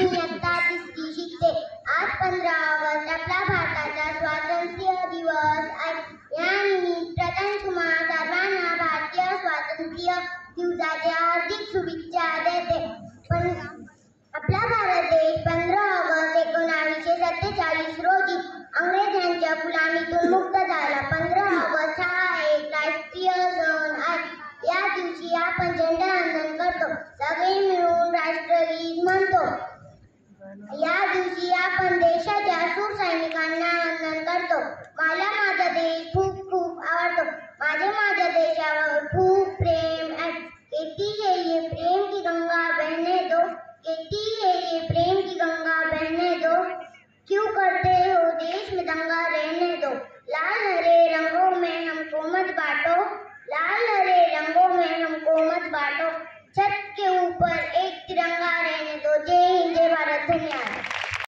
मी इयत्ता तिसरी शिकते. आज 15 ऑगस्ट आपला भारताचा स्वातंत्र्य दिवस आहे. यानिमित्त प्रथम तुम्हा सर्वांना भारतीय स्वातंत्र्य दिवसाच्या हार्दिक शुभेच्छा देते. पण आपला भारत देश 15 ऑगस्ट 1947 रोजी अंग्रेजांच्या गुलामीतून मुक्त झाला. 15 ऑगस्ट हा एक राष्ट्रीय सण आहे. या दिवशी आपण झेंडावंदन करतो, सगळे मिळून राष्ट्रगीत म्हणतो. या दिवशी आपण देशाच्या शूर सैनिकांना